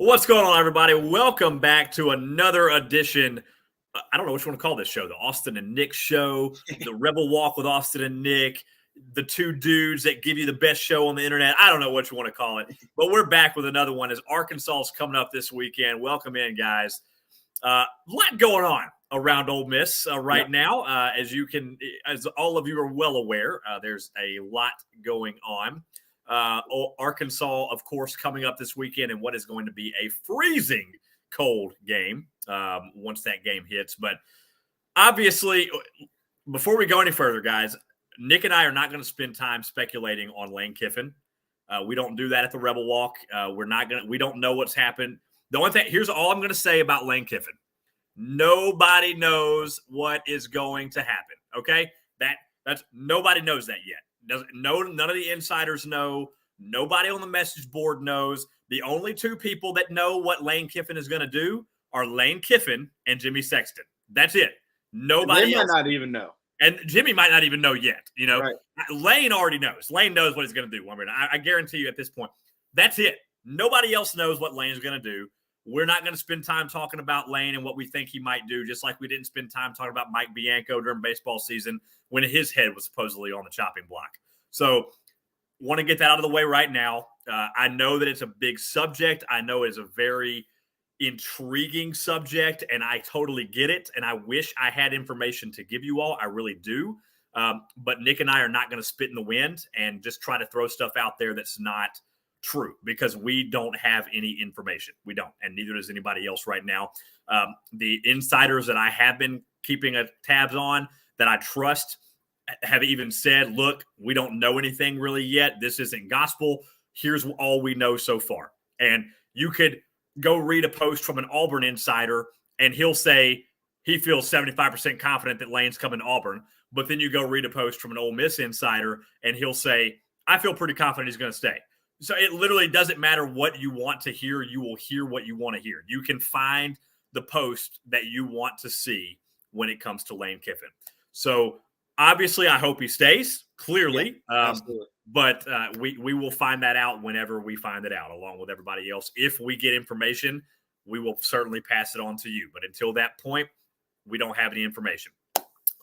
What's going on, everybody? Welcome back to another edition. I don't know what you want to call this show, the Austin and Nick show, the Rebel Walk with Austin and Nick, the two dudes that give you the best show on the internet. I don't know what you want to call it, but we're back with another one as Arkansas is coming up this weekend. Welcome in, guys. A lot going on around Ole Miss right now. As all of you are well aware, there's a lot going on. Arkansas, of course, coming up this weekend in what is going to be a freezing cold game once that game hits. But obviously, before we go any further, guys, Nick and I are not going to spend time speculating on Lane Kiffin. We don't do that at the Rebel Walk. We don't know what's happened. The only thing, here's all I'm going to say about Lane Kiffin. Nobody knows what is going to happen. Okay, that's nobody knows that yet. None of the insiders know. Nobody on the message board knows. The only two people that know what Lane Kiffin is going to do are Lane Kiffin and Jimmy Sexton. That's it. Nobody else. They might not even know. And Jimmy might not even know yet. You know, right. Lane already knows. Lane knows what he's going to do. I guarantee you at this point. That's it. Nobody else knows what Lane is going to do. We're not going to spend time talking about Lane and what we think he might do, just like we didn't spend time talking about Mike Bianco during baseball season when his head was supposedly on the chopping block. So want to get that out of the way right now. I know that it's a big subject. I know it's a very intriguing subject, and I totally get it. And I wish I had information to give you all. I really do. But Nick and I are not going to spit in the wind and just try to throw stuff out there that's not true, because we don't have any information. We don't, and neither does anybody else right now. The insiders that I have been keeping tabs on that I trust have even said, look, we don't know anything really yet. This isn't gospel. Here's all we know so far. And you could go read a post from an Auburn insider, and he'll say he feels 75% confident that Lane's coming to Auburn. But then you go read a post from an Ole Miss insider, and he'll say, I feel pretty confident he's going to stay. So it literally doesn't matter what you want to hear. You will hear what you want to hear. You can find the post that you want to see when it comes to Lane Kiffin. So obviously, I hope he stays, clearly. But we will find that out whenever we find it out, along with everybody else. If we get information, we will certainly pass it on to you. But until that point, we don't have any information.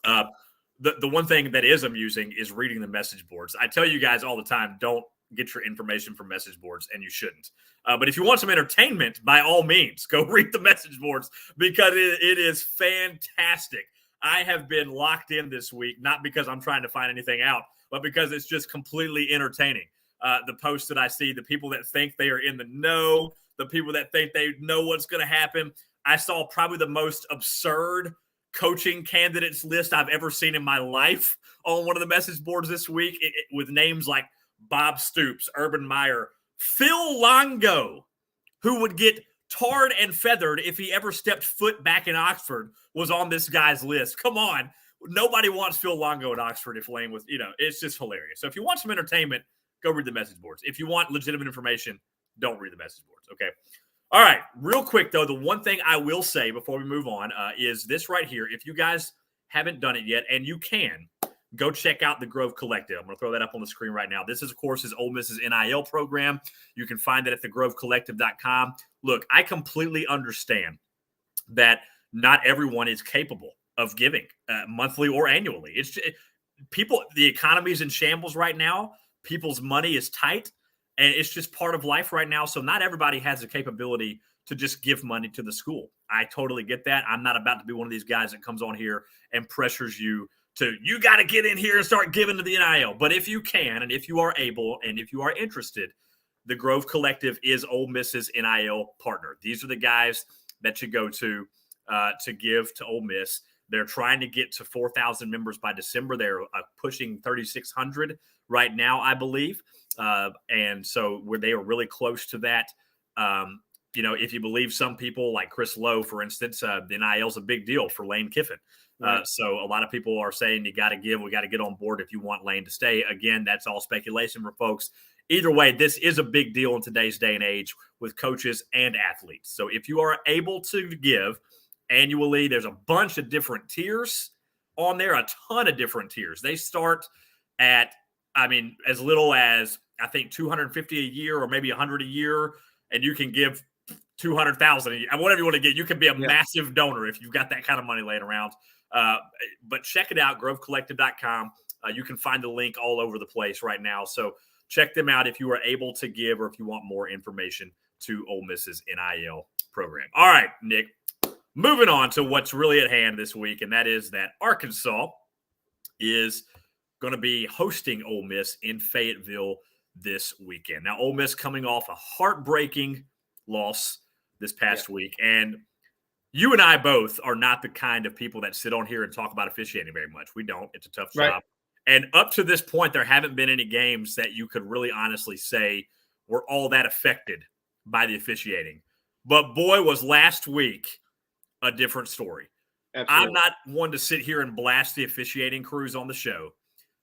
The one thing that is amusing is reading the message boards. I tell you guys all the time, don't get your information from message boards, and you shouldn't. But if you want some entertainment, by all means, go read the message boards, because it is fantastic. I have been locked in this week, not because I'm trying to find anything out, but because it's just completely entertaining. The posts that I see, the people that think they are in the know, the people that think they know what's going to happen. I saw probably the most absurd coaching candidates list I've ever seen in my life on one of the message boards this week, with names like Bob Stoops, Urban Meyer, Phil Longo, who would get tarred and feathered if he ever stepped foot back in Oxford, was on this guy's list. Come on. Nobody wants Phil Longo at Oxford if Lane was, it's just hilarious. So if you want some entertainment, go read the message boards. If you want legitimate information, don't read the message boards. Okay. All right. Real quick, though, the one thing I will say before we move on is this right here. If you guys haven't done it yet, and you can, go check out the Grove Collective. I'm going to throw that up on the screen right now. This is, of course, is Ole Miss's NIL program. You can find it at thegrovecollective.com. Look, I completely understand that not everyone is capable of giving monthly or annually. The economy is in shambles right now. People's money is tight, and it's just part of life right now. So not everybody has the capability to just give money to the school. I totally get that. I'm not about to be one of these guys that comes on here and pressures you you got to get in here and start giving to the NIL. But if you can, and if you are able, and if you are interested, the Grove Collective is Ole Miss's NIL partner. These are the guys that you go to give to Ole Miss. They're trying to get to 4,000 members by December. They're pushing 3,600 right now, I believe. And so they are really close to that. If you believe some people like Chris Lowe, for instance, the NIL is a big deal for Lane Kiffin. Right. So a lot of people are saying we got to get on board if you want Lane to stay. Again, that's all speculation for folks. Either way, this is a big deal in today's day and age with coaches and athletes. So if you are able to give annually, there's a bunch of different tiers on there, a ton of different tiers. They start at, as little as, I think, $250 a year or maybe $100 a year, and you can give 200,000, whatever you want to get. You can be a massive donor if you've got that kind of money laying around. But check it out, grovecollective.com. You can find the link all over the place right now. So check them out if you are able to give or if you want more information to Ole Miss's NIL program. All right, Nick, moving on to what's really at hand this week, and that is that Arkansas is going to be hosting Ole Miss in Fayetteville this weekend. Now, Ole Miss coming off a heartbreaking loss this past week, and you and I both are not the kind of people that sit on here and talk about officiating very much. We don't. It's a tough job. And up to this point, there haven't been any games that you could really honestly say were all that affected by the officiating. But boy, was last week a different story. Absolutely. I'm not one to sit here and blast the officiating crews on the show,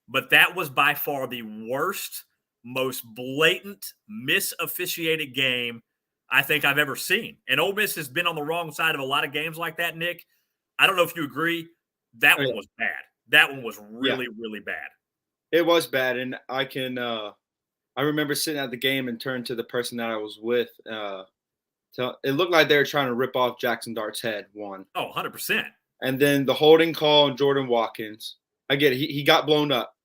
but that was by far the worst, most blatant, mis-officiated game I think I've ever seen. And Ole Miss has been on the wrong side of a lot of games like that, Nick. I don't know if you agree. That one was bad. That one was really, really bad. It was bad. And I remember sitting at the game and turned to the person that I was with. It looked like they were trying to rip off Jackson Dart's head, one. Oh, 100%. And then the holding call on Jordan Watkins. I get it. He got blown up.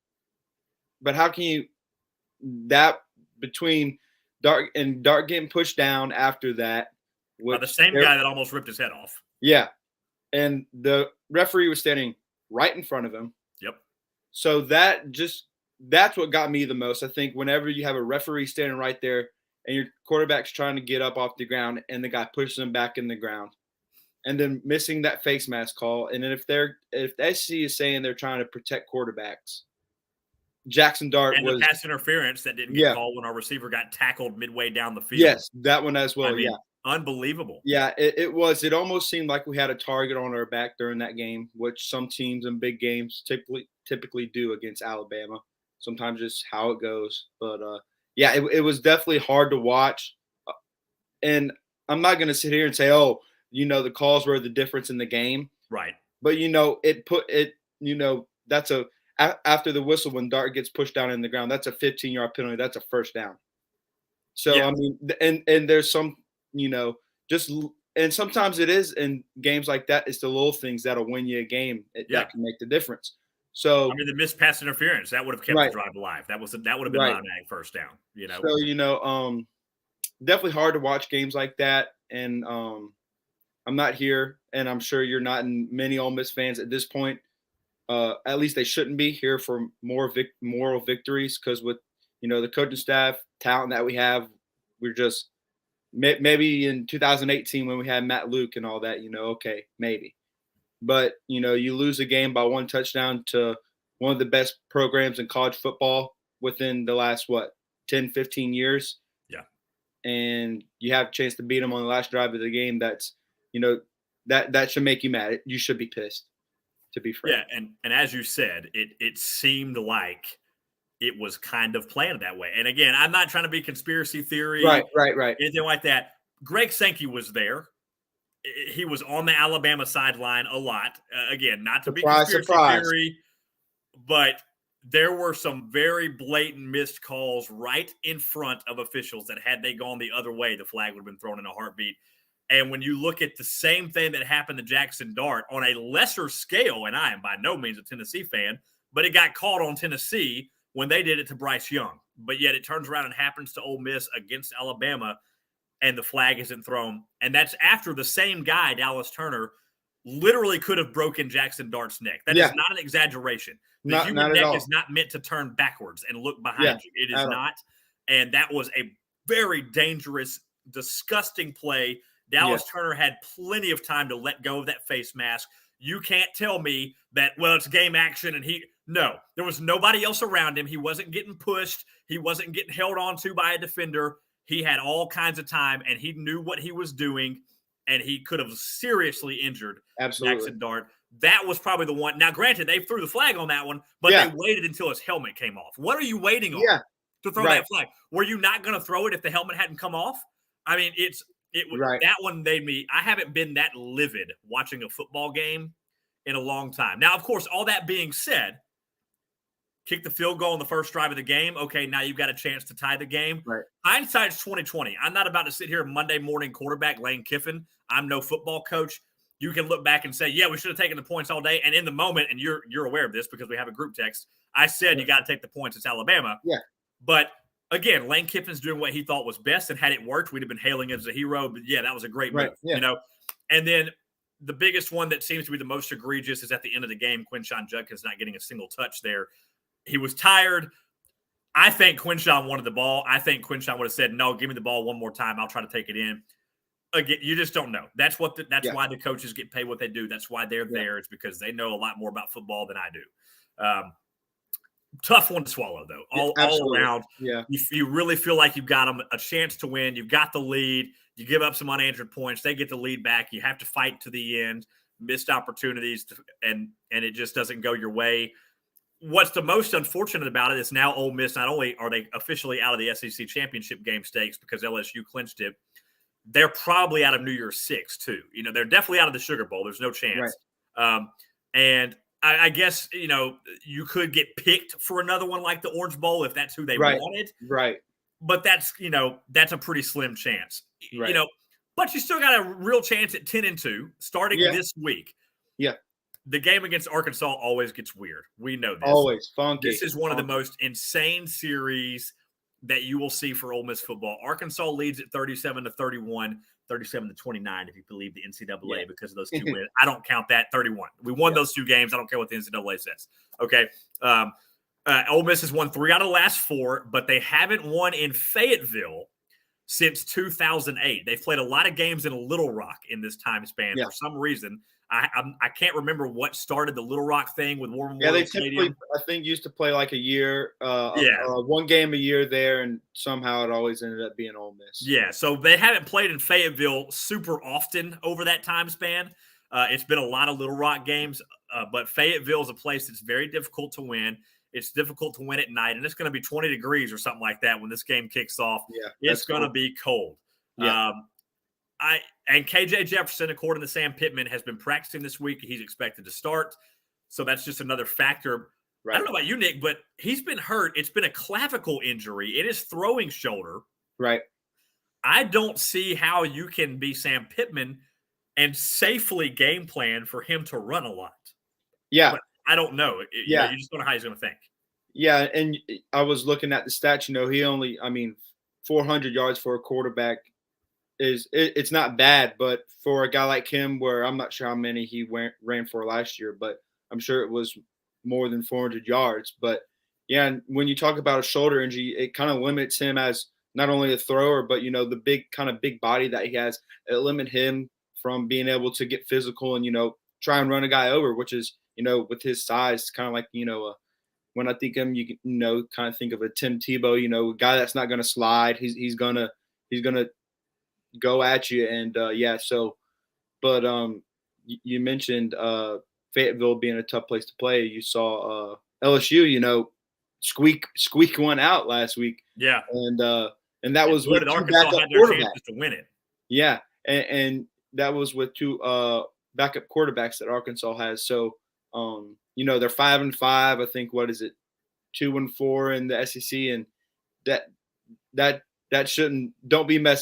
But how can you – that between Dart getting pushed down after that. By the same guy that almost ripped his head off. Yeah. And the referee was standing right in front of him. Yep. So that's what got me the most. I think whenever you have a referee standing right there and your quarterback's trying to get up off the ground and the guy pushes him back in the ground and then missing that face mask call. And then if the SEC is saying they're trying to protect quarterbacks, Jackson Dart and was the pass interference that didn't get called when our receiver got tackled midway down the field. Yes, that one as well. Unbelievable. Yeah, it was. It almost seemed like we had a target on our back during that game, which some teams in big games typically do against Alabama. Sometimes just how it goes. But, it was definitely hard to watch. And I'm not going to sit here and say, the calls were the difference in the game. Right. But, that's after the whistle when Dart gets pushed down in the ground, that's a 15-yard penalty. That's a first down. So, I mean, and there's some – and sometimes it is in games like that. It's the little things that'll win you a game that can make the difference. So, I mean, the missed pass interference that would have kept the drive alive. That would have been an automatic first down. So definitely hard to watch games like that. And I'm not here, and I'm sure you're not. And many Ole Miss fans at this point, at least they shouldn't be here for more moral victories because with the coaching staff talent that we have, we're just. Maybe in 2018 when we had Matt Luke and all that, okay, maybe. But, you lose a game by one touchdown to one of the best programs in college football within the last, 10, 15 years. Yeah. And you have a chance to beat them on the last drive of the game. That's, that should make you mad. You should be pissed, to be frank. Yeah, and as you said, it seemed like – it was kind of planned that way. And again, I'm not trying to be conspiracy theory. Right. Anything like that. Greg Sankey was there. He was on the Alabama sideline a lot. Again, not to be conspiracy theory, but there were some very blatant missed calls right in front of officials that had they gone the other way, the flag would have been thrown in a heartbeat. And when you look at the same thing that happened to Jackson Dart on a lesser scale, and I am by no means a Tennessee fan, but it got called on Tennessee when they did it to Bryce Young. But yet it turns around and happens to Ole Miss against Alabama, and the flag isn't thrown. And that's after the same guy, Dallas Turner, literally could have broken Jackson Dart's neck. That is not an exaggeration. The human neck is not meant to turn backwards and look behind you. It is not. And that was a very dangerous, disgusting play. Dallas Turner had plenty of time to let go of that face mask. You can't tell me that, it's game action and no, there was nobody else around him. He wasn't getting pushed. He wasn't getting held onto by a defender. He had all kinds of time, and he knew what he was doing, and he could have seriously injured Jackson Dart. That was probably the one. Now, granted, they threw the flag on that one, but they waited until his helmet came off. What are you waiting on to throw that flag? Were you not going to throw it if the helmet hadn't come off? I mean, that one made me – I haven't been that livid watching a football game in a long time. Now, of course, all that being said – kick the field goal on the first drive of the game. Okay, now you've got a chance to tie the game. Right. Hindsight's 2020. I'm not about to sit here Monday morning quarterback Lane Kiffin. I'm no football coach. You can look back and say, yeah, we should have taken the points all day. And in the moment, and you're aware of this because we have a group text, I said you got to take the points. It's Alabama. Yeah. But again, Lane Kiffin's doing what he thought was best, and had it worked, we'd have been hailing him as a hero. But yeah, that was a great move. Yeah. And then the biggest one that seems to be the most egregious is at the end of the game, Quinshon Judkins not getting a single touch there. He was tired. I think Quinshon wanted the ball. I think Quinshon would have said, no, give me the ball one more time. I'll try to take it in. Again, you just don't know. That's why the coaches get paid what they do. That's why they're there. It's because they know a lot more about football than I do. Tough one to swallow, though. All around. Yeah. You really feel like you've got them a chance to win. You've got the lead. You give up some unanswered points. They get the lead back. You have to fight to the end. Missed opportunities, and it just doesn't go your way. What's the most unfortunate about it is now Ole Miss, not only are they officially out of the SEC championship game stakes because LSU clinched it, they're probably out of New Year's Six, too. They're definitely out of the Sugar Bowl. There's no chance. Right. And I guess, you could get picked for another one like the Orange Bowl if that's who they wanted. Right. But that's a pretty slim chance. Right. But you still got a real chance at 10-2 starting this week. Yeah. The game against Arkansas always gets weird. We know this. Always funky. This is one of the most insane series that you will see for Ole Miss football. Arkansas leads at 37-31, 37-29, if you believe the NCAA because of those two wins. I don't count that. 31. We won those two games. I don't care what the NCAA says. Okay. Ole Miss has won 3 out of the last 4, but they haven't won in Fayetteville since 2008. They've played a lot of games in Little Rock in this time span for some reason. I can't remember what started the Little Rock thing with War Memorial Stadium. Typically, I think, used to play like a year, one game a year there, and somehow it always ended up being Ole Miss. Yeah, so they haven't played in Fayetteville super often over that time span. It's been a lot of Little Rock games, but Fayetteville is a place that's very difficult to win. It's difficult to win at night, and it's going to be 20 degrees or something like that when this game kicks off. Yeah, it's going to be cold. Yeah. And KJ Jefferson, according to Sam Pittman, has been practicing this week. He's expected to start. So that's just another factor. Right. I don't know about you, Nick, but he's been hurt. It's been a clavicle injury in his throwing shoulder. Right. I don't see how you can be Sam Pittman and safely game plan for him to run a lot. Yeah. But I don't know. You just don't know how he's going to think. Yeah, and I was looking at the stats. He only, 400 yards for a quarterback it's not bad, but for a guy like him, where I'm not sure how many he ran for last year, but I'm sure it was more than 400 yards. But yeah, and when you talk about a shoulder injury, it kind of limits him as not only a thrower, but the big body that he has. It limits him from being able to get physical and try and run a guy over, which is with his size, kind of like when I think of him, you can kind of think of a Tim Tebow, a guy that's not going to slide. He's gonna go at you. And but you mentioned Fayetteville being a tough place to play. You saw LSU, squeak one out last week. Yeah. And that was with two Arkansas had their chances to win it. Yeah. And that was with two backup quarterbacks that Arkansas has. So they're 5-5. I think, what is it, 2-4 in the SEC, and that don't be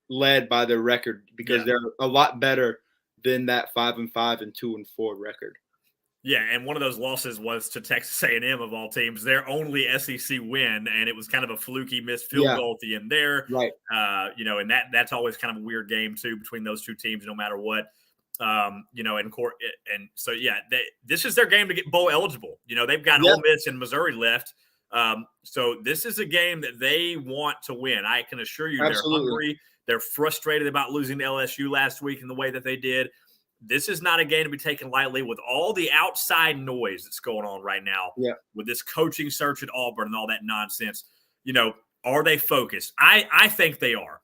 led by their record, because they're a lot better than that 5-5 and 2-4 record. Yeah, and one of those losses was to Texas A&M of all teams, their only SEC win, and it was kind of a fluky missed field goal at the end there. Right. And that's always kind of a weird game too between those two teams, no matter what. In court, and so this is their game to get bowl eligible. They've got Ole Miss and Missouri left. So this is a game that they want to win. I can assure you, they're hungry. They're frustrated about losing to LSU last week in the way that they did. This is not a game to be taken lightly with all the outside noise that's going on right now. Yeah. With this coaching search at Auburn and all that nonsense. Are they focused? I think they are.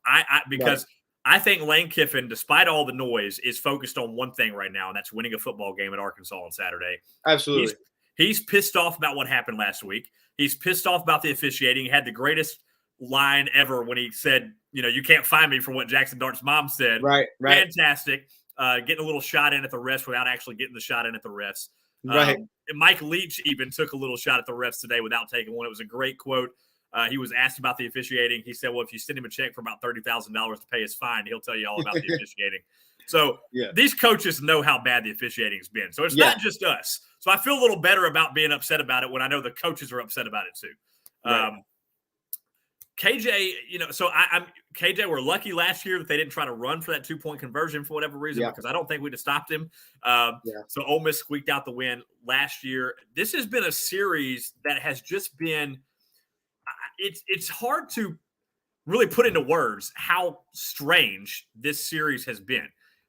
Because I think Lane Kiffin, despite all the noise, is focused on one thing right now, and that's winning a football game at Arkansas on Saturday. Absolutely. He's pissed off about what happened last week. He's pissed off about the officiating. He had the greatest line ever when he said, you can't find me for what Jackson Dart's mom said. Right. Fantastic. Getting a little shot in at the refs without actually getting the shot in at the refs. Right. And Mike Leach even took a little shot at the refs today without taking one. It was a great quote. He was asked about the officiating. He said, well, if you send him a check for about $30,000 to pay his fine, he'll tell you all about the officiating. So these coaches know how bad the officiating has been. So it's not just us. So I feel a little better about being upset about it when I know the coaches are upset about it too. Right. KJ, I'm KJ. We're lucky last year that they didn't try to run for that 2-point conversion for whatever reason, because I don't think we'd have stopped him. So Ole Miss squeaked out the win last year. This has been a series that has just been. It's hard to really put into words how strange this series has been.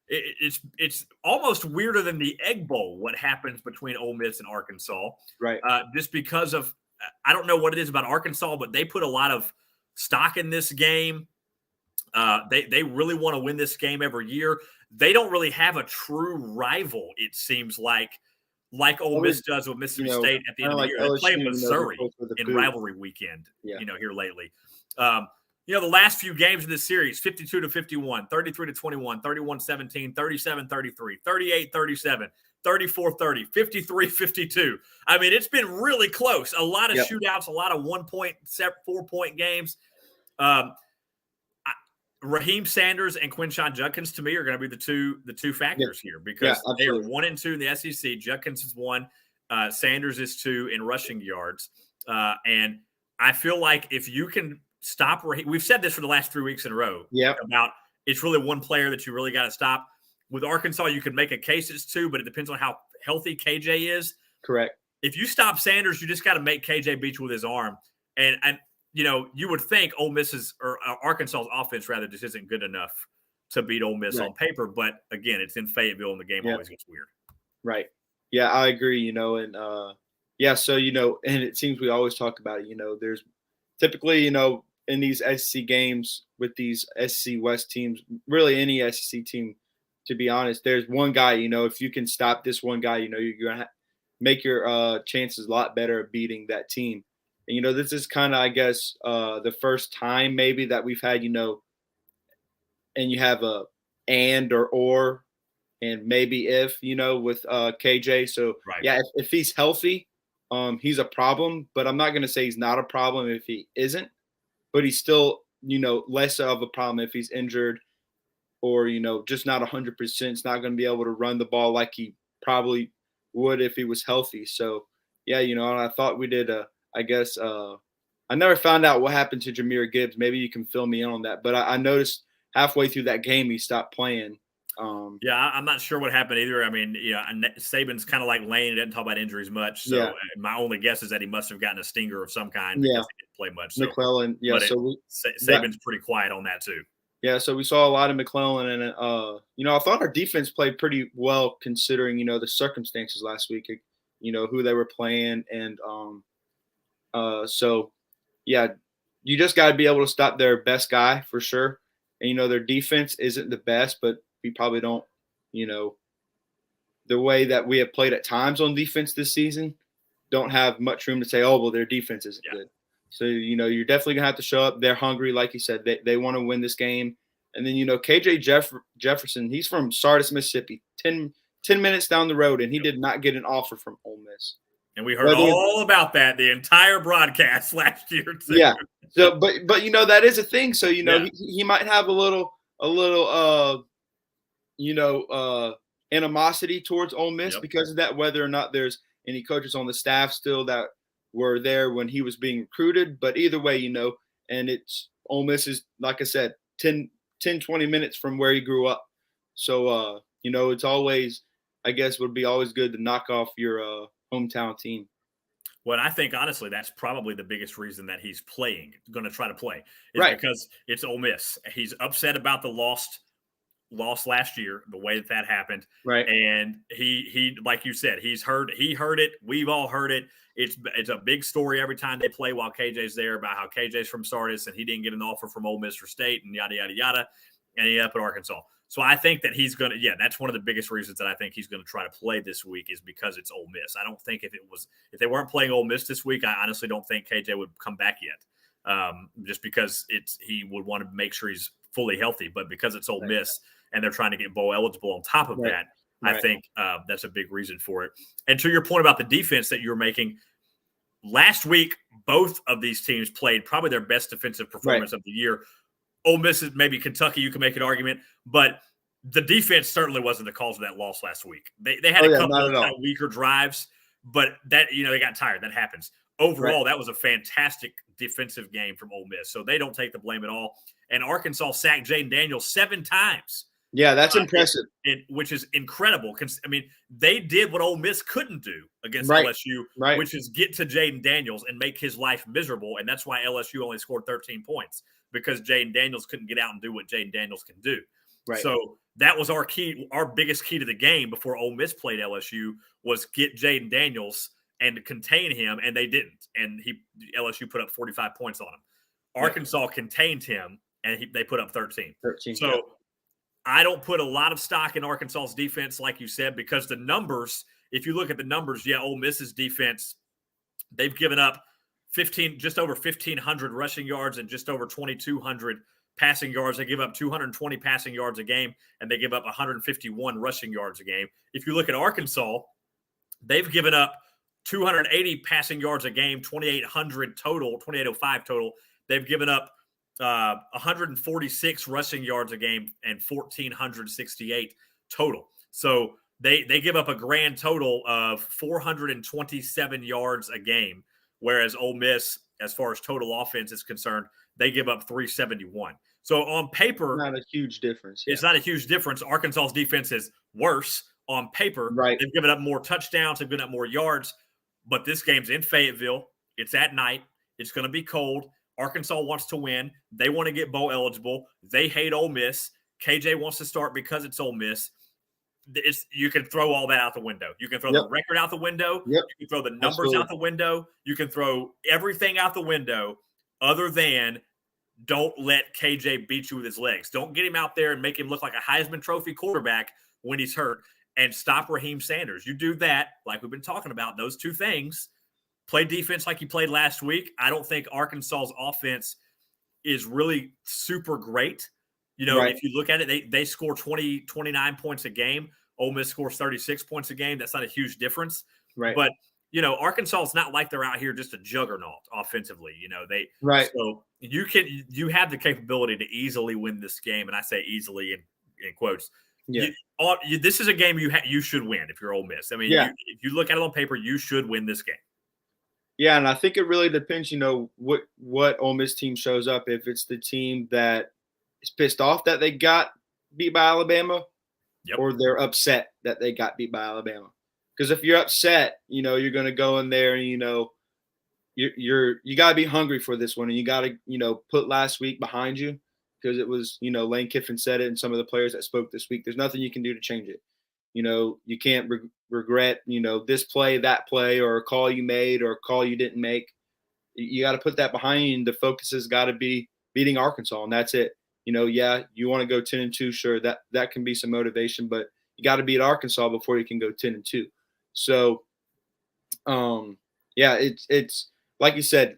It's almost weirder than the Egg Bowl. What happens between Ole Miss and Arkansas, right? Just because of I don't know what it is about Arkansas, but they put a lot of stock in this game. They really want to win this game every year. They don't really have a true rival, it seems like Ole Miss does with Mississippi State at the end of the year. They play Missouri in rivalry weekend, here lately. The last few games in this series, 52-51, 33-21, 31-17, 37-33, 38-37, 34-30, 53-52. I mean, it's been really close. A lot of shootouts, a lot of 1-point, 4-point games. Raheem Sanders and Quinshon Judkins, to me, are going to be the two factors here, because they are 1 and 2 in the SEC. Judkins is 1, Sanders is 2 in rushing yards, and I feel like if you can stop Raheem, we've said this for the last 3 weeks in a row about it's really one player that you really got to stop. With Arkansas, you could make a case it's 2, but it depends on how healthy KJ is. Correct. If you stop Sanders, you just got to make KJ beat you with his arm, and you would think Ole Miss's or Arkansas's offense rather just isn't good enough to beat Ole Miss on paper. But again, it's in Fayetteville, and the game always gets weird. Right. Yeah, I agree. So and it seems we always talk about it. There's typically in these SEC games with these SEC West teams, really any SEC team, to be honest, there's one guy. If you can stop this one guy, you're gonna make your chances a lot better of beating that team. And, this is kind of, I guess, the first time maybe that we've had, and you have a and or and maybe if, with KJ. So, if he's healthy, he's a problem. But I'm not going to say he's not a problem if he isn't. But he's still, less of a problem if he's injured or, just not 100%. It's not going to be able to run the ball like he probably would if he was healthy. So, and I thought we did I guess I never found out what happened to Jahmyr Gibbs. Maybe you can fill me in on that. But I noticed halfway through that game he stopped playing. I'm not sure what happened either. I mean, Saban's kind of like Lane. He doesn't talk about injuries much. So my only guess is that he must have gotten a stinger of some kind. Because he didn't play much. So, McClellan. Saban's pretty quiet on that too. Yeah, so we saw a lot of McClellan, and I thought our defense played pretty well considering the circumstances last week. Who they were playing, and you just got to be able to stop their best guy for sure. And, their defense isn't the best, but we probably don't, the way that we have played at times on defense this season, don't have much room to say, oh, well, their defense isn't good. So, you're definitely going to have to show up. They're hungry. Like you said, they want to win this game. And then, KJ Jefferson, he's from Sardis, Mississippi, 10 minutes down the road, and he did not get an offer from Ole Miss. And we heard all about that the entire broadcast last year too. Yeah. So, but that is a thing. So he might have a little animosity towards Ole Miss because of that. Whether or not there's any coaches on the staff still that were there when he was being recruited, but either way, and it's Ole Miss is, like I said, 10, 20 minutes from where he grew up. So it's always, I guess, would be always good to knock off your hometown team. Well, I think, honestly, that's probably the biggest reason that he's going to try to play. Because it's Ole Miss. He's upset about the loss last year, the way that happened. Right. And he like you said, he heard it. We've all heard it. It's a big story every time they play while KJ's there about how KJ's from Sardis and he didn't get an offer from Ole Miss or State and yada, yada, yada. And he ended up at Arkansas. So I think that he's going to, that's one of the biggest reasons that I think he's going to try to play this week is because it's Ole Miss. I don't think if they weren't playing Ole Miss this week, I honestly don't think KJ would come back yet. Just because he would want to make sure he's fully healthy, but because it's Ole Miss and they're trying to get bowl eligible on top of that, I think that's a big reason for it. And to your point about the defense that you're making, last week, both of these teams played probably their best defensive performance of the year. Ole Miss is maybe Kentucky, you can make an argument, but the defense certainly wasn't the cause of that loss last week. They had a couple of kind of weaker drives, but that, they got tired. That happens. Overall, that was a fantastic defensive game from Ole Miss, so they don't take the blame at all. And Arkansas sacked Jaden Daniels 7 times. Yeah, that's impressive. Which is incredible. I mean, they did what Ole Miss couldn't do against LSU, which is get to Jaden Daniels and make his life miserable. And that's why LSU only scored 13 points, because Jaden Daniels couldn't get out and do what Jaden Daniels can do. Right. So that was our key. Our biggest key to the game before Ole Miss played LSU was get Jaden Daniels and contain him, and they didn't. And LSU put up 45 points on him. Arkansas contained him, and they put up 13. So I don't put a lot of stock in Arkansas's defense, like you said, because the numbers, if you look at the numbers, Ole Miss's defense, they've given up just over 1,500 rushing yards and just over 2,200 passing yards. They give up 220 passing yards a game, and they give up 151 rushing yards a game. If you look at Arkansas, they've given up 280 passing yards a game, 2,805 total. They've given up 146 rushing yards a game and 1,468 total. So they give up a grand total of 427 yards a game, whereas Ole Miss, as far as total offense is concerned, they give up 371. So on paper, not a huge difference. It's not a huge difference. Arkansas's defense is worse on paper. Right. They've given up more touchdowns. They've given up more yards. But this game's in Fayetteville. It's at night. It's going to be cold. Arkansas wants to win. They want to get bowl eligible. They hate Ole Miss. KJ wants to start because it's Ole Miss. You can throw all that out the window. You can throw the record out the window. You can throw the numbers out the window. You can throw everything out the window other than don't let KJ beat you with his legs. Don't get him out there and make him look like a Heisman Trophy quarterback when he's hurt, and stop Raheem Sanders. You do that, like we've been talking about, those two things. Play defense like you played last week. I don't think Arkansas's offense is really super great. If you look at it, they score 29 points a game. Ole Miss scores 36 points a game. That's not a huge difference. Right. But, Arkansas is not like they're out here just a juggernaut offensively. So you have the capability to easily win this game. And I say easily in quotes. Yeah. This is a game you should win if you're Ole Miss. I mean, if you look at it on paper, you should win this game. Yeah, and I think it really depends, what Ole Miss team shows up. If it's the team that is pissed off that they got beat by Alabama, or they're upset that they got beat by Alabama. Because if you're upset, you're going to go in there and, you got to be hungry for this one, and you got to, put last week behind you. Because it was, Lane Kiffin said it, and some of the players that spoke this week. There's nothing you can do to change it. You can't regret, this play, that play, or a call you made or a call you didn't make. You got to put that behind you, and the focus has got to be beating Arkansas, and that's it. You want to go 10-2, sure, that can be some motivation, but you got to beat Arkansas before you can go 10-2. So, it's like you said,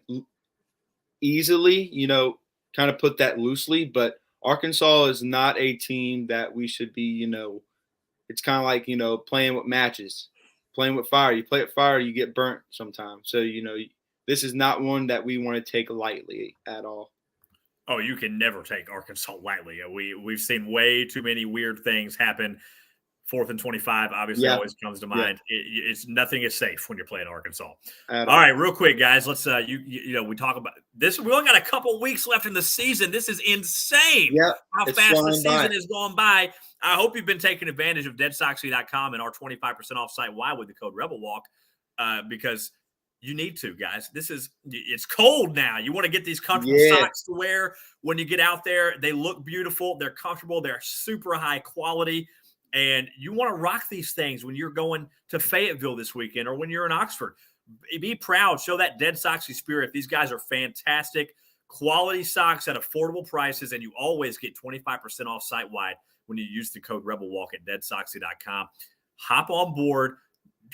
easily, kind of put that loosely, but Arkansas is not a team that we should be, it's kind of like, playing with matches, playing with fire. You play with fire, you get burnt sometimes. So, this is not one that we want to take lightly at all. Oh, you can never take Arkansas lightly. We've seen way too many weird things happen. 4th and 25 obviously always comes to mind. It's nothing is safe when you're playing Arkansas. All right, real quick, guys. Let's we talk about this. We only got a couple weeks left in the season. This is insane. How fast the season has gone by. I hope you've been taking advantage of deadsoxy.com and our 25% off site wide with the code RebelWalk because you need to, guys. It's cold now. You want to get these comfortable socks to wear when you get out there. They look beautiful. They're comfortable. They're super high quality. And you want to rock these things when you're going to Fayetteville this weekend or when you're in Oxford. Be proud. Show that Dead Soxy spirit. These guys are fantastic. Quality socks at affordable prices, and you always get 25% off site-wide when you use the code RebelWalk at deadsoxy.com. Hop on board.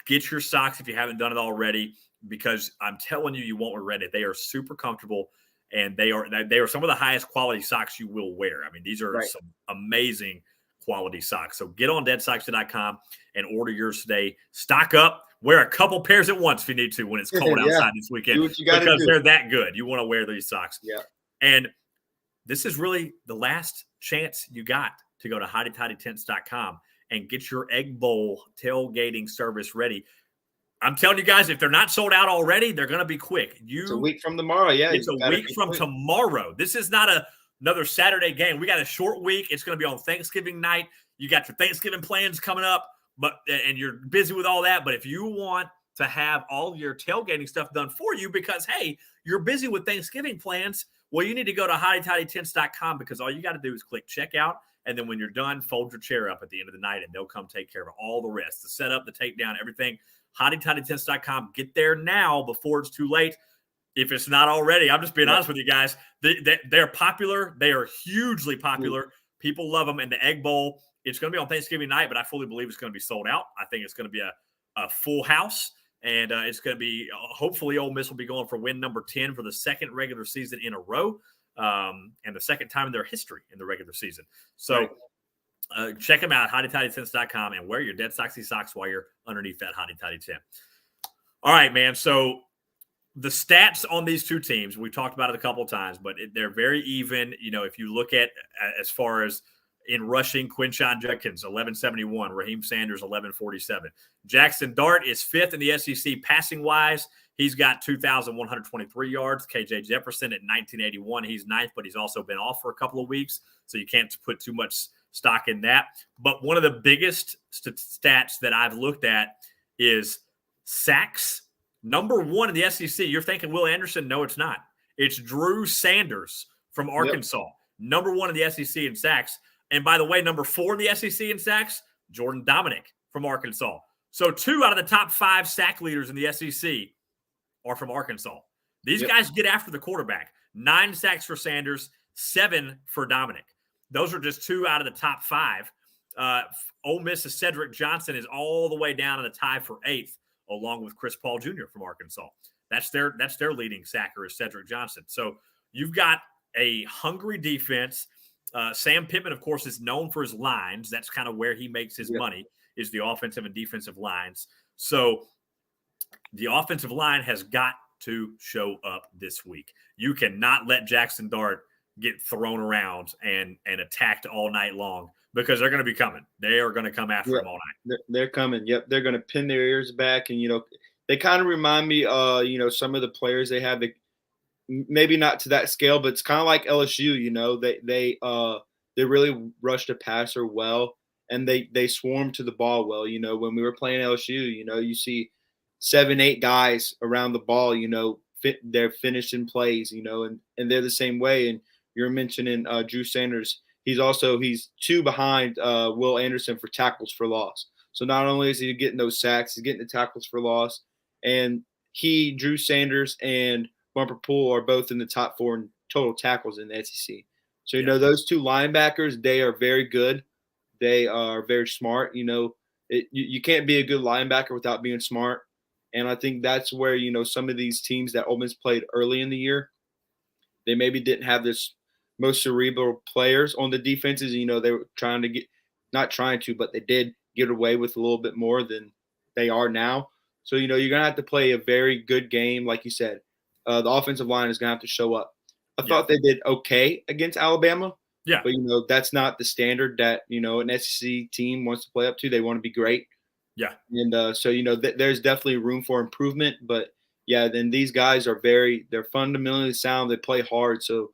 Get your socks if you haven't done it already because I'm telling you, you won't regret it. They are super comfortable, and they are some of the highest quality socks you will wear. I mean, these are some amazing quality socks. So get on deadsocks.com and order yours today. Stock up. Wear a couple pairs at once if you need to when it's cold outside this weekend. Do what you gotta because do. they're that good. You want to wear these socks. Yeah. And this is really the last chance you got to go to hottytoddytents.com and get your Egg Bowl tailgating service ready. I'm telling you guys, if they're not sold out already, they're going to be quick. It's a week from tomorrow. Yeah. It's a week from tomorrow. This is not another Saturday game. We got a short week. It's going to be on Thanksgiving night. You got your Thanksgiving plans coming up, and you're busy with all that. But if you want to have all your tailgating stuff done for you because, hey, you're busy with Thanksgiving plans, well, you need to go to hottytoddytents.com because all you got to do is click checkout. And then when you're done, fold your chair up at the end of the night, and they'll come take care of all the rest, the setup, the takedown, everything. hottytoddytents.com. Get there now before it's too late. If it's not already, I'm just being honest with you guys. They're popular. They are hugely popular. People love them. And the Egg Bowl, it's going to be on Thanksgiving night, but I fully believe it's going to be sold out. I think it's going to be a full house. And it's going to be hopefully Ole Miss will be going for win number 10 for the second regular season in a row, and the second time in their history in the regular season. So check them out, hottytoddytents.com, and wear your Dead Soxy socks while you're underneath that Hotty Toddy tent. All right, man. So the stats on these two teams, we've talked about it a couple of times, but they're very even. You know, if you look at as far as in rushing, Quinshon Judkins, 1171. Raheem Sanders, 1147. Jackson Dart is fifth in the SEC passing-wise. He's got 2,123 yards. KJ Jefferson at 1981. He's ninth, but he's also been off for a couple of weeks, so you can't put too much stock in that. But one of the biggest stats that I've looked at is sacks. Number one in the SEC. You're thinking Will Anderson? No, it's not. It's Drew Sanders from Arkansas. Yep. Number one in the SEC in sacks. And by the way, number 4 in the SEC in sacks, Jordan Dominic from Arkansas. So 2 out of the top 5 sack leaders in the SEC are from Arkansas. These guys get after the quarterback. 9 sacks for Sanders, 7 for Dominic. Those are just 2 out of the top 5. Ole Miss's Cedric Johnson is all the way down in a tie for 8th, along with Chris Paul Jr. from Arkansas. That's their leading sacker is Cedric Johnson. So you've got a hungry defense. Sam Pittman, of course, is known for his lines. That's kind of where he makes his money, is the offensive and defensive lines. So the offensive line has got to show up this week. You cannot let Jackson Dart get thrown around and attacked all night long because they're going to be coming. They are going to come after him all night. They're coming. Yep, they're going to pin their ears back. And, they kind of remind me, some of the players they have – maybe not to that scale, but it's kind of like LSU. They really rushed a passer well, and they swarmed to the ball well. When we were playing LSU, you see 7-8 guys around the ball. They're finishing plays. And they're the same way. And you're mentioning Drew Sanders. He's 2 behind Will Anderson for tackles for loss. So not only is he getting those sacks, he's getting the tackles for loss, and Drew Sanders, and Bumper Pool are both in the top 4 in total tackles in the SEC. So, those 2 linebackers, they are very good. They are very smart. You can't be a good linebacker without being smart. And I think that's where, some of these teams that Ole Miss played early in the year, they maybe didn't have this most cerebral players on the defenses. They were but they did get away with a little bit more than they are now. So, you're going to have to play a very good game, like you said. The offensive line is going to have to show up. I thought they did okay against Alabama. Yeah. But, that's not the standard that, an SEC team wants to play up to. They want to be great. Yeah. And so, there's definitely room for improvement. But, then these guys are they're fundamentally sound. They play hard. So,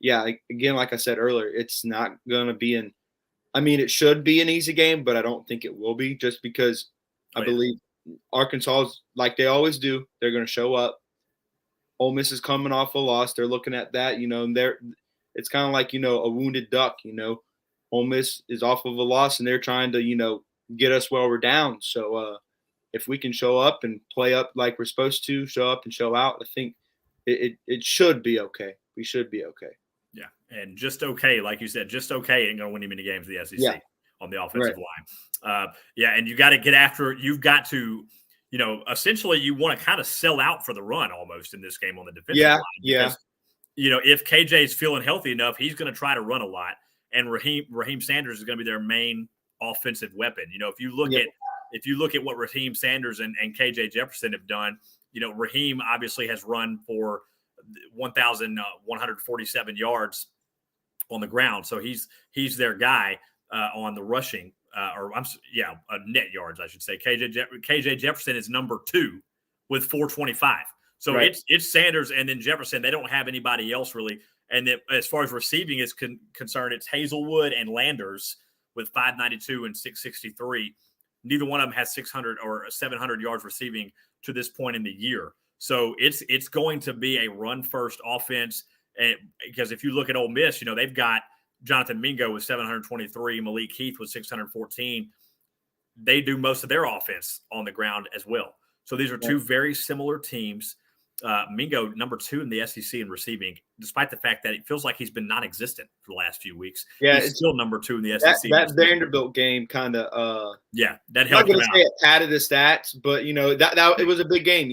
again, like I said earlier, it's not going to be it should be an easy game, but I don't think it will be just because I believe Arkansas, like they always do, they're going to show up. Ole Miss is coming off a loss. They're looking at that, and it's kind of like, a wounded duck, Ole Miss is off of a loss and they're trying to, get us while we're down. So if we can show up and play up like we're supposed to, show up and show out, I think it should be okay. We should be okay. Yeah. And just okay, like you said, just okay ain't going to win you many games in the SEC on the offensive line. And you got to get after it. You've got to – essentially you want to kind of sell out for the run almost in this game on the defensive line. Because, if KJ is feeling healthy enough, he's going to try to run a lot. and Raheem Sanders is going to be their main offensive weapon. If you look at what Raheem Sanders and KJ Jefferson have done, Raheem obviously has run for 1,147 yards on the ground, so he's their guy on the rushing net yards, I should say. KJ Jefferson is number 2 with 425. So Right. it's Sanders and then Jefferson. They don't have anybody else really. And then as far as receiving is concerned, it's Hazelwood and Landers with 592 and 663. Neither one of them has 600 or 700 yards receiving to this point in the year. So it's going to be a run-first offense. Because if you look at Ole Miss, they've got Jonathan Mingo with 723, Malik Heath with 614. They do most of their offense on the ground as well. So these are two very similar teams. Mingo, number 2 in the SEC in receiving, despite the fact that it feels like he's been non-existent for the last few weeks. Yeah, he's still number 2 in the SEC. That Vanderbilt game kind of that helped. I'm not going to say it padded the stats, but that it was a big game.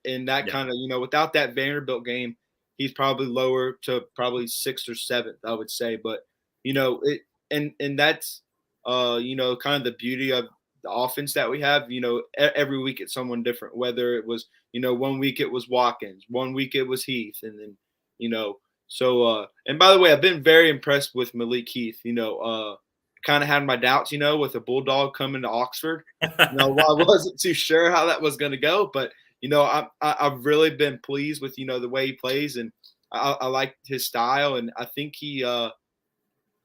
And that kind of without that Vanderbilt game, he's probably lower to probably 6th or 7th, I would say. But and that's kind of the beauty of the offense that we have. Every week it's someone different. Whether it was 1 week it was Watkins, 1 week it was Heath, and then So and by the way, I've been very impressed with Malik Heath. Kind of had my doubts, with a Bulldog coming to Oxford. I wasn't too sure how that was going to go, but I've really been pleased with the way he plays, and I like his style, and I think he.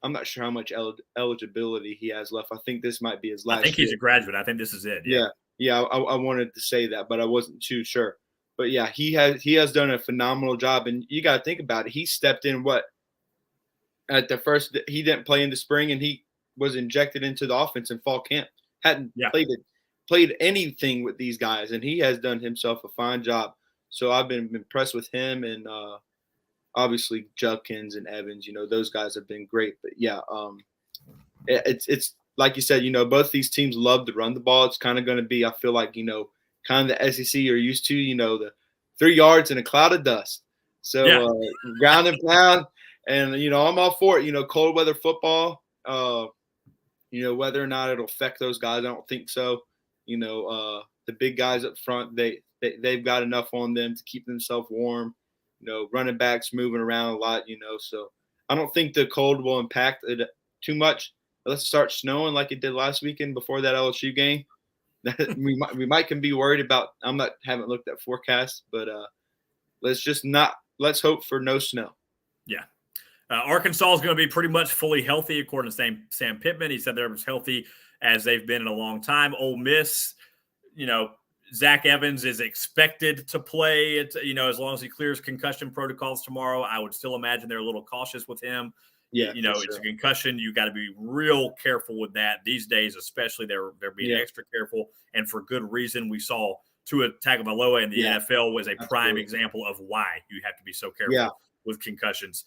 I'm not sure how much eligibility he has left. I think this might be his last. I think he's a graduate. I think this is it. Yeah. I wanted to say that, but I wasn't too sure. But yeah, he has done a phenomenal job, and you got to think about it. He stepped in at the first. He didn't play in the spring, and he was injected into the offense in fall camp. Hadn't played anything with these guys, and he has done himself a fine job. So I've been impressed with him, and obviously Judkins and Evans. Those guys have been great. But yeah, it's like you said. Both these teams love to run the ball. It's kind of going to be, I feel like, kind of the SEC you're used to. The 3 yards in a cloud of dust. So ground and pound, and I'm all for it. Cold weather football. Whether or not it'll affect those guys, I don't think so. The big guys up front, they've got enough on them to keep themselves warm. Running backs moving around a lot. So I don't think the cold will impact it too much. Let's start snowing like it did last weekend before that LSU game. we might can be worried about. Haven't looked at forecasts, but let's hope for no snow. Yeah. Arkansas is going to be pretty much fully healthy, according to Sam Pittman. He said they're as healthy as they've been in a long time. Ole Miss, Zach Evans is expected to play, as long as he clears concussion protocols tomorrow. I would still imagine they're a little cautious with him. Yeah, it's a concussion. You got to be real careful with that these days, especially they're being extra careful, and for good reason. We saw Tua Tagovailoa in the NFL was a prime example of why you have to be so careful with concussions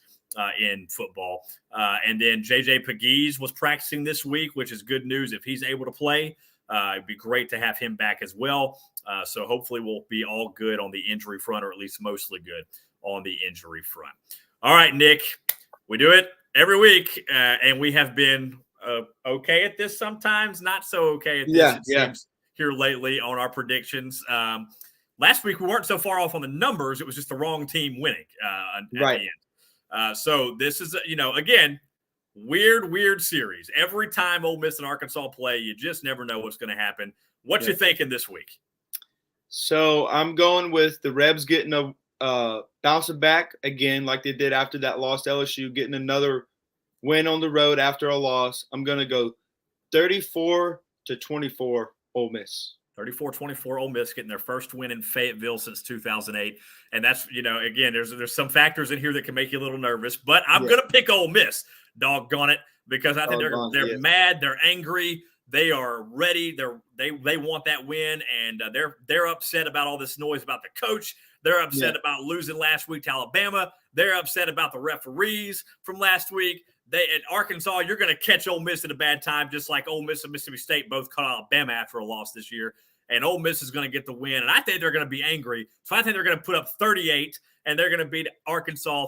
in football. And then JJ Pegues was practicing this week, which is good news if he's able to play. It'd be great to have him back as well. So hopefully we'll be all good on the injury front, or at least mostly good on the injury front. All right, Nick, we do it every week, and we have been okay at this sometimes, not so okay at this, seems, here lately on our predictions. Last week we weren't so far off on the numbers. It was just the wrong team winning at the end. So this is, again, weird series. Every time Ole Miss and Arkansas play, you just never know what's going to happen. What you thinking this week? So I'm going with the Rebs getting bouncing back again like they did after that loss to LSU, getting another win on the road after a loss. I'm going to go 34-24 Ole Miss. 34-24 Ole Miss getting their first win in Fayetteville since 2008. And that's, again, there's some factors in here that can make you a little nervous, but I'm going to pick Ole Miss, doggone it, because I think they're mad, they're angry, they are ready, they want that win, and they're upset about all this noise about the coach. They're upset about losing last week to Alabama. They're upset about the referees from last week. At Arkansas, you're going to catch Ole Miss at a bad time, just like Ole Miss and Mississippi State both caught Alabama after a loss this year. And Ole Miss is going to get the win. And I think they're going to be angry. So I think they're going to put up 38, and they're going to beat Arkansas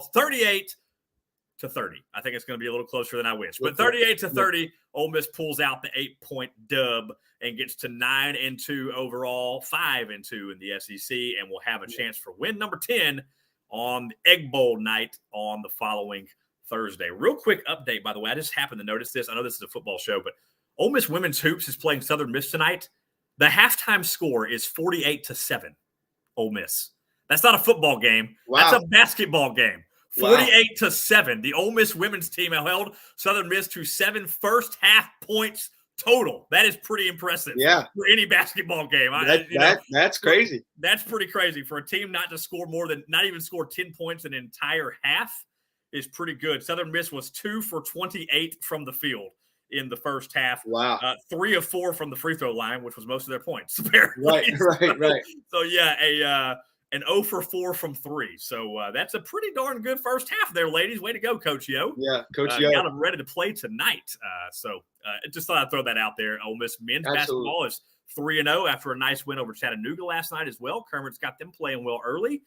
30. I think it's going to be a little closer than I wish. But 38-30, Ole Miss pulls out the 8-point dub and gets to 9-2 overall, 5-2 in the SEC, and will have a chance for win number 10 on the Egg Bowl night on the following Thursday. Real quick update, by the way. I just happened to notice this. I know this is a football show, but Ole Miss women's hoops is playing Southern Miss tonight. The halftime score is 48-7, Ole Miss. That's not a football game. Wow. That's a basketball game. 48-7. The Ole Miss women's team held Southern Miss to 7 first-half points total. That is pretty impressive for any basketball game. That's crazy. That's pretty crazy. For a team not even score 10 points an entire half is pretty good. Southern Miss was 2 for 28 from the field in the first half. Wow. 3 of 4 from the free throw line, which was most of their points. Apparently. Right. So, yeah, an 0 for 4 from 3. So that's a pretty darn good first half there, ladies. Way to go, Coach Yo. Yeah, Coach Yo. Got them ready to play tonight. Just thought I'd throw that out there. Ole Miss men's basketball is 3-0 after a nice win over Chattanooga last night as well. Kermit's got them playing well early.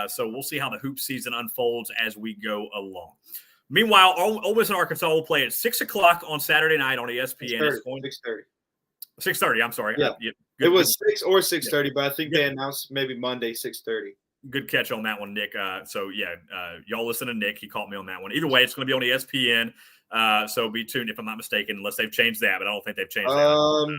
So we'll see how the hoop season unfolds as we go along. Meanwhile, Ole Miss and Arkansas will play at 6 o'clock on Saturday night on ESPN. 6:30. 6:30, I'm sorry. Yeah. It was 6 or 6:30, but I think they announced maybe Monday 6:30. Good catch on that one, Nick. Y'all listen to Nick. He caught me on that one. Either way, it's going to be on ESPN. So be tuned if I'm not mistaken, unless they've changed that, but I don't think they've changed that.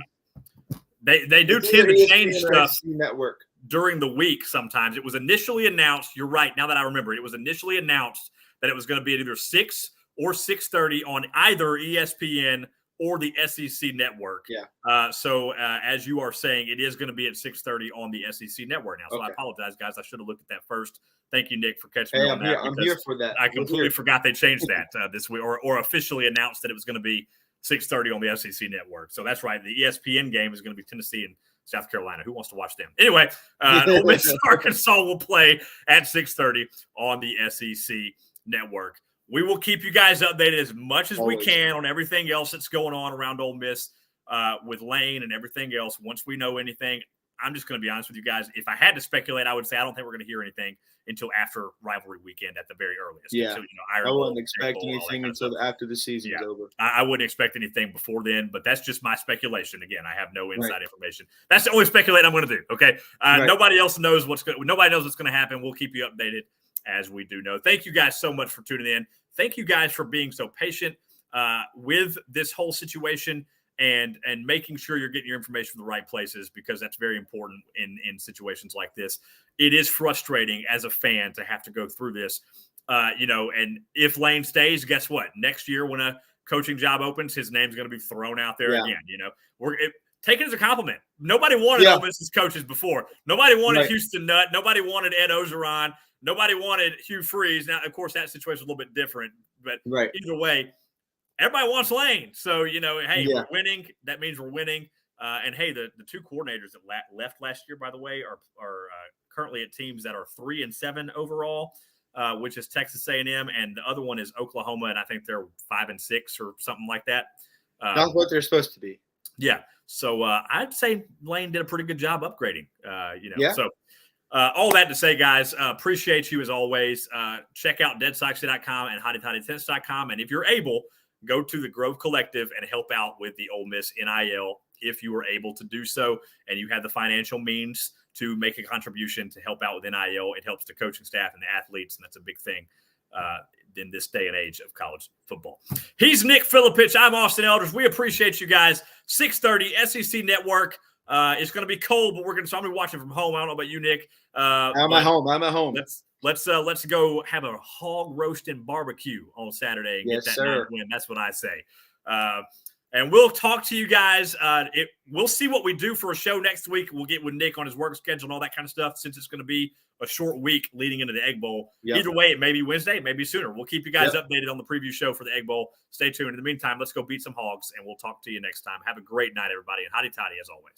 They do tend to change stuff network during the week sometimes. It was initially announced, you're right, now that I remember, it was initially announced that it was going to be at either 6 or 6:30 on either ESPN or the SEC network. So as you are saying, it is going to be at 6:30 on the SEC network now. So I apologize, guys. I should have looked at that first. Thank you, Nick, for catching me on that. I'm here for that. I completely forgot they changed that this week or officially announced that it was going to be 6:30 on the SEC network. So that's right. The ESPN game is going to be Tennessee and South Carolina. Who wants to watch them? Anyway, Ole Miss and Arkansas will play at 6:30 on the SEC network. We will keep you guys updated as much as we can on everything else that's going on around Ole Miss with Lane and everything else. Once we know anything, I'm just going to be honest with you guys. If I had to speculate, I would say I don't think we're going to hear anything until after rivalry weekend at the very earliest. Yeah, so, I wouldn't expect anything until after the season is over. I wouldn't expect anything before then, but that's just my speculation. Again, I have no inside information. That's the only speculate I'm going to do. Okay, nobody else knows nobody knows what's going to happen. We'll keep you updated as we do know. Thank you guys so much for tuning in. Thank you guys for being so patient with this whole situation and making sure you're getting your information from the right places, because that's very important in situations like this. It is frustrating as a fan to have to go through this, and if Lane stays, guess what? Next year when a coaching job opens, his name's going to be thrown out there again. Take it as a compliment. Nobody wanted Ole Miss's coaches before. Nobody wanted Houston Nutt. Nobody wanted Ed Ogeron. Nobody wanted Hugh Freeze. Now, of course, that situation is a little bit different, but either way, everybody wants Lane. So, we're winning. That means we're winning. And hey, the two coordinators that left last year, by the way, are currently at teams that are 3-7 overall, which is Texas A&M, and the other one is Oklahoma, and I think they're 5-6 or something like that. Not what they're supposed to be. Yeah. So I'd say Lane did a pretty good job upgrading. So. All that to say, guys, appreciate you as always. Check out deadsoxy.com and hottytoddytennis.com. And if you're able, go to the Grove Collective and help out with the Ole Miss NIL if you are able to do so and you have the financial means to make a contribution to help out with NIL. It helps the coaching staff and the athletes, and that's a big thing in this day and age of college football. He's Nick Filipich. I'm Austin Elders. We appreciate you guys. 6:30 SEC Network. It's going to be cold, but I'm going to be watching from home. I don't know about you, Nick. I'm at home. Let's go have a hog roast and barbecue on Saturday and get that night win. That's what I say. And we'll talk to you guys. We'll see what we do for a show next week. We'll get with Nick on his work schedule and all that kind of stuff, since it's going to be a short week leading into the Egg Bowl. Either way, it may be Wednesday, it may be sooner. We'll keep you guys updated on the preview show for the Egg Bowl. Stay tuned. In the meantime, let's go beat some hogs, and we'll talk to you next time. Have a great night, everybody, and hotty toddy as always.